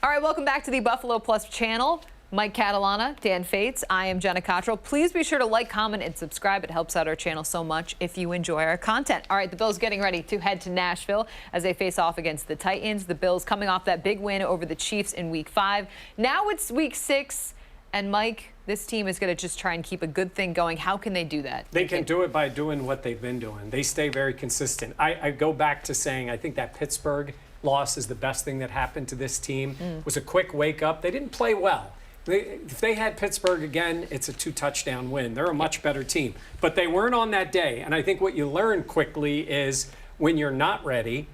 All right, welcome back to the Buffalo Plus channel. Mike Catalana, Dan Fetes. I am Jenna Cottrell. Please be sure to like, comment, and subscribe. It helps out our channel so much if you enjoy our content. All right, the Bills getting ready to head to Nashville as they face off against the Titans. The Bills coming off that big win over the Chiefs in Week 5. Now it's Week 6. And Mike, this team is going to just try and keep a good thing going. How can they do that? They can do it by doing what they've been doing. They stay very consistent. I go back to saying I think that Pittsburgh loss is the best thing that happened to this team. It was a quick wake up. They didn't play well. If they had Pittsburgh again, it's a 2-touchdown win. They're a much better team. But they weren't on that day. And I think what you learn quickly is when you're not ready,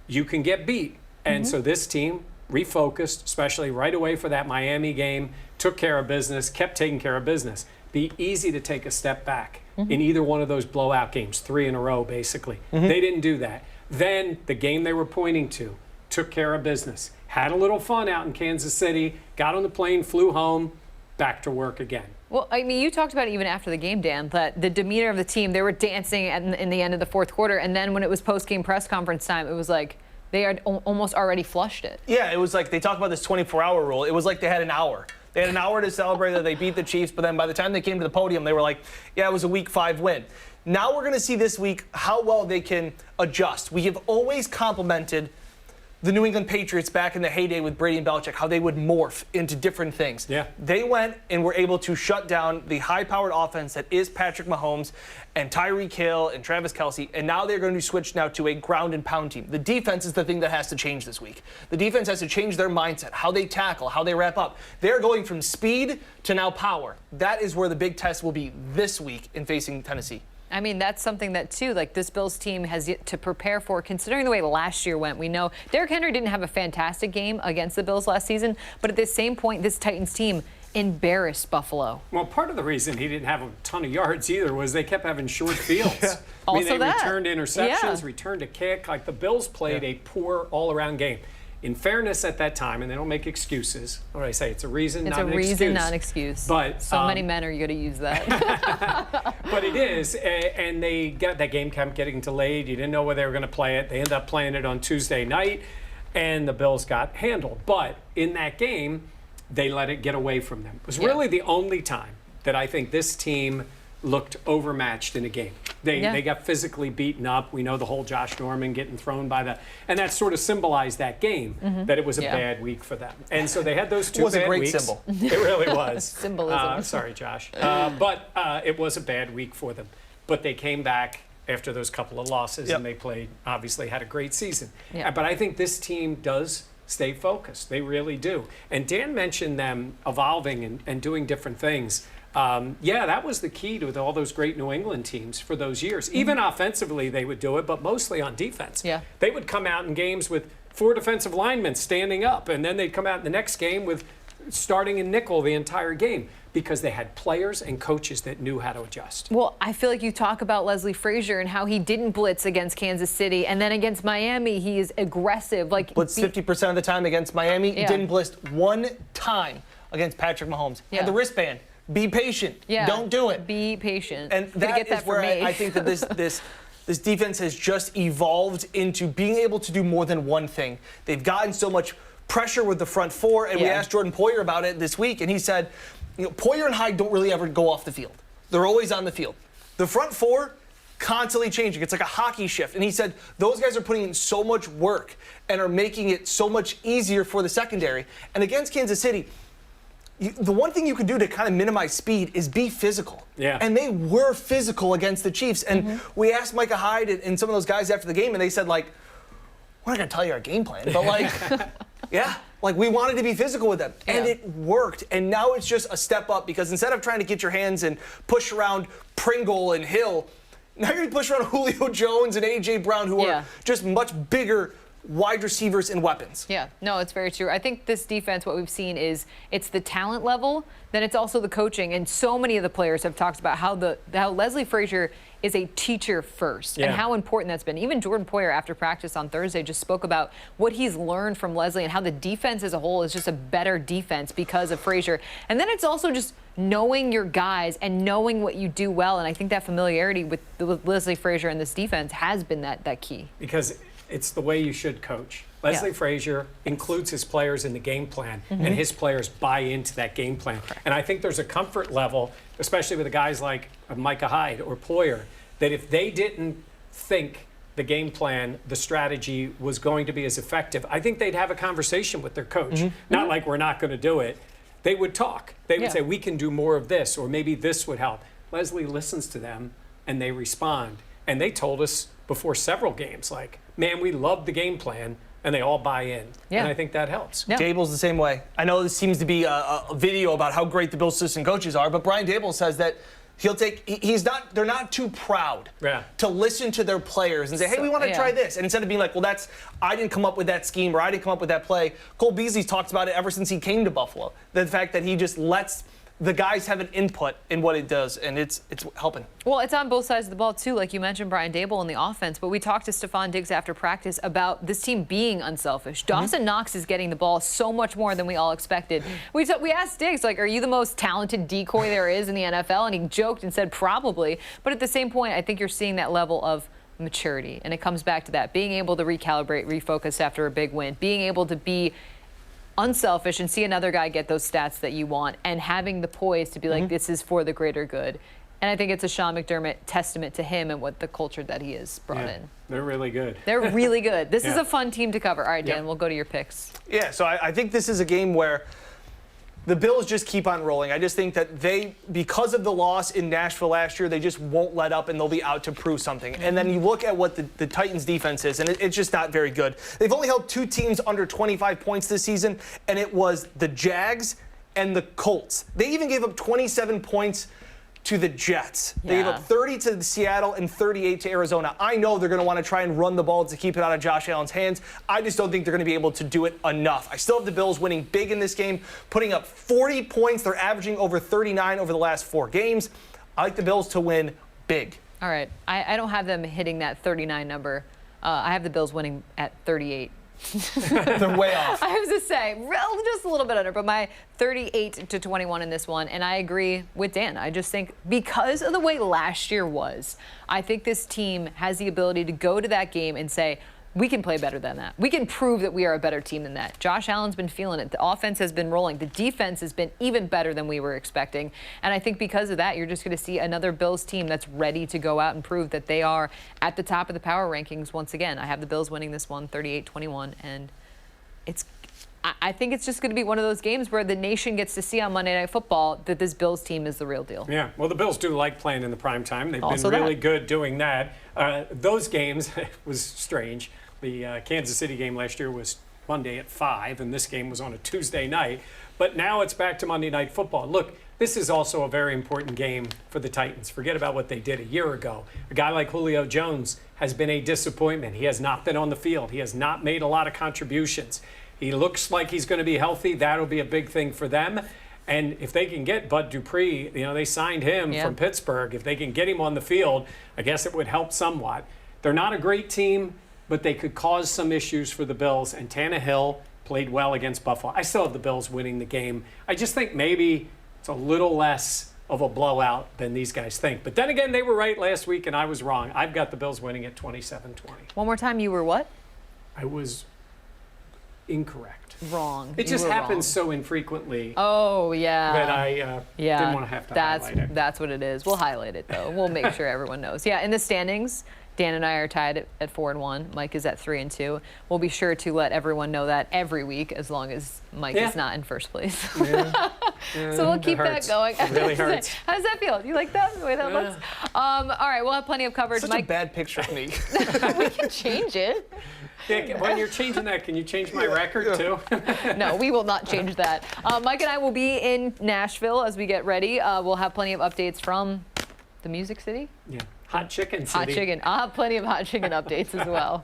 you can get beat. And so this team refocused, especially right away for that Miami game, took care of business, kept taking care of business. Be easy to take a step back in either one of those blowout games, 3 in a row, basically. They didn't do that. Then the game they were pointing to took care of business. Had a little fun out in Kansas City, got on the plane, flew home, back to work again. Well, I mean, you talked about it even after the game, Dan, that the demeanor of the team, they were dancing in the end of the fourth quarter, and then when it was post-game press conference time, it was like they had almost already flushed it. Yeah, it was like they talk about this 24-hour rule. It was like they had an hour. They had an hour to celebrate that they beat the Chiefs, but then by the time they came to the podium, they were like, yeah, it was a Week 5 win. Now we're going to see this week how well they can adjust. We have always complimented the New England Patriots back in the heyday with Brady and Belichick, how they would morph into different things. Yeah. They went and were able to shut down the high-powered offense that is Patrick Mahomes and Tyreek Hill and Travis Kelce, and now they're going to switch now to a ground and pound team. The defense is the thing that has to change this week. The defense has to change their mindset, how they tackle, how they wrap up. They're going from speed to now power. That is where the big test will be this week in facing Tennessee. I mean, that's something that, too, like this Bills team has yet to prepare for, considering the way last year went. We know Derrick Henry didn't have a fantastic game against the Bills last season, but at the same point, this Titans team embarrassed Buffalo. Well, part of the reason he didn't have a ton of yards either was they kept having short fields. I mean, Also they that. returned interceptions, returned a kick. Like the Bills played a poor all-around game. In fairness, at that time, and they don't make excuses. What do I say? It's a reason, It's not an excuse. a reason, not an excuse. But so many men are going to use that. But it is, and they got that game kept getting delayed. You didn't know where they were going to play it. They ended up playing it on Tuesday night, and the Bills got handled. But in that game, they let it get away from them. It was really the only time that I think this team looked overmatched in a game. They got physically beaten up. We know the whole Josh Norman getting thrown by the, and that sort of symbolized that game, that it was a bad week for them. And so they had those 2 bad weeks. It was a great symbol. It really was. Symbolism. Sorry, Josh. But it was a bad week for them. But they came back after those couple of losses, and they played, obviously had a great season. But I think this team does stay focused. They really do. And Dan mentioned them evolving and doing different things. Yeah, that was the key to all those great New England teams for those years. Even offensively, they would do it, but mostly on defense. Yeah. They would come out in games with 4 defensive linemen standing up, and then they'd come out in the next game with starting in nickel the entire game because they had players and coaches that knew how to adjust. Well, I feel like you talk about Leslie Frazier and how he didn't blitz against Kansas City, and then against Miami, he is aggressive. Like blitzed 50% of the time against Miami. Didn't blitz 1 time against Patrick Mahomes. Had the wristband. Be patient. Don't do it. Be patient. And that is where I think that this defense has just evolved into being able to do more than one thing. They've gotten so much pressure with the front 4, and we asked Jordan Poyer about it this week, and he said, you know, Poyer and Hyde don't really ever go off the field. They're always on the field. The front 4, constantly changing. It's like a hockey shift. And he said those guys are putting in so much work and are making it so much easier for the secondary. And against Kansas City, the one thing you can do to kind of minimize speed is be physical. And they were physical against the Chiefs. And we asked Micah Hyde and some of those guys after the game, and they said, like, we're not going to tell you our game plan, but, like, like, we wanted to be physical with them. And it worked. And now it's just a step up because instead of trying to get your hands and push around Pringle and Hill, now you're going to push around Julio Jones and A.J. Brown, who are just much bigger wide receivers and weapons. Yeah, no, it's very true. I think this defense, what we've seen is it's the talent level, then it's also the coaching. And so many of the players have talked about how Leslie Frazier is a teacher first and how important that's been. Even Jordan Poyer, after practice on Thursday, just spoke about what he's learned from Leslie and how the defense as a whole is just a better defense because of Frazier. And then it's also just knowing your guys and knowing what you do well. And I think that familiarity with Leslie Frazier and this defense has been that key. Because it's the way you should coach. Leslie Frazier includes his players in the game plan, and his players buy into that game plan. And I think there's a comfort level, especially with the guys like Micah Hyde or Poyer, that if they didn't think the game plan, the strategy was going to be as effective, I think they'd have a conversation with their coach. Not like we're not going to do it. They would talk. They would say, we can do more of this, or maybe this would help. Leslie listens to them, and they respond. And they told us before several games, like, man, we love the game plan, and they all buy in. And I think that helps. Daboll's the same way. I know this seems to be a video about how great the Bills assistant coaches are, but Brian Daboll says that they're not too proud to listen to their players and say, hey, we want to try this. And instead of being like, well, I didn't come up with that scheme, or I didn't come up with that play. Cole Beasley's talked about it ever since he came to Buffalo. The fact that he just lets the guys have an input in what it does, and it's helping. Well, it's on both sides of the ball, too. Like you mentioned, Brian Daboll in the offense, but we talked to Stephon Diggs after practice about this team being unselfish. Dawson Knox is getting the ball so much more than we all expected. We asked Diggs, like, are you the most talented decoy there is in the NFL? And he joked and said probably. But at the same point, I think you're seeing that level of maturity, and it comes back to that, being able to recalibrate, refocus after a big win, being able to be unselfish and see another guy get those stats that you want, and having the poise to be like, this is for the greater good. And I think it's a Sean McDermott testament to him and what the culture that he has brought in. They're really good. They're really good. This is a fun team to cover. All right, Dan, we'll go to your picks. Yeah, so I think this is a game where the Bills just keep on rolling. I just think that because of the loss in Nashville last year, they just won't let up, and they'll be out to prove something. And then you look at what the Titans' defense is, and it's just not very good. They've only held 2 teams under 25 points this season, and it was the Jags and the Colts. They even gave up 27 points to the Jets. They gave up 30 to Seattle and 38 to Arizona. I know they're going to want to try and run the ball to keep it out of Josh Allen's hands. I just don't think they're going to be able to do it enough. I still have the Bills winning big in this game, putting up 40 points. They're averaging over 39 over the last 4 games. I like the Bills to win big. All right. I don't have them hitting that 39 number. I have the Bills winning at 38. They're way off. I was to say, just a little bit under, but my 38-21 in this one. And I agree with Dan. I just think because of the way last year was, I think this team has the ability to go to that game and say, we can play better than that. We can prove that we are a better team than that. Josh Allen's been feeling it. The offense has been rolling. The defense has been even better than we were expecting. And I think because of that, you're just going to see another Bills team that's ready to go out and prove that they are at the top of the power rankings once again. I have the Bills winning this one 38-21. And I think it's just going to be one of those games where the nation gets to see on Monday Night Football that this Bills team is the real deal. Yeah, well, the Bills do like playing in the prime time. They've been really good doing that. Those games, it was strange. The Kansas City game last year was Monday at 5, and this game was on a Tuesday night. But now it's back to Monday Night Football. Look, this is also a very important game for the Titans. Forget about what they did a year ago. A guy like Julio Jones has been a disappointment. He has not been on the field. He has not made a lot of contributions. He looks like he's going to be healthy. That'll be a big thing for them. And if they can get Bud Dupree, they signed him from Pittsburgh. If they can get him on the field, I guess it would help somewhat. They're not a great team, but they could cause some issues for the Bills. And Tannehill played well against Buffalo. I still have the Bills winning the game. I just think maybe it's a little less of a blowout than these guys think. But then again, they were right last week, and I was wrong. I've got the Bills winning at 27-20. One more time, you were what? I was incorrect. Wrong. It just happens so infrequently. Oh, yeah. That I didn't want to have to highlight it. That's what it is. We'll highlight it, though. We'll make sure everyone knows. Yeah, in the standings, Dan and I are tied at 4-1. Mike is at 3-2. We'll be sure to let everyone know that every week, as long as Mike is not in first place. So we'll keep that going. It really hurts. How does that feel? Do you like that, the way that looks? All right, we'll have plenty of coverage. Such a bad picture of me. We can change it. Yeah, when you're changing that, can you change my record too? No, we will not change that. Mike and I will be in Nashville as we get ready. We'll have plenty of updates from the Music City. Yeah, Hot Chicken City. Hot chicken. I'll have plenty of hot chicken updates as well.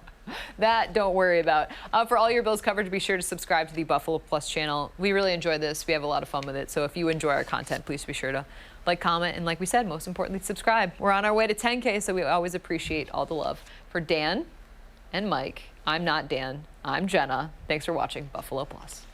That don't worry about. For all your Bills coverage, be sure to subscribe to the Buffalo Plus channel. We really enjoy this. We have a lot of fun with it. So if you enjoy our content, please be sure to like, comment, and like we said, most importantly, subscribe. We're on our way to 10K, so we always appreciate all the love. For Dan and Mike, I'm not Dan. I'm Jenna. Thanks for watching Buffalo Plus.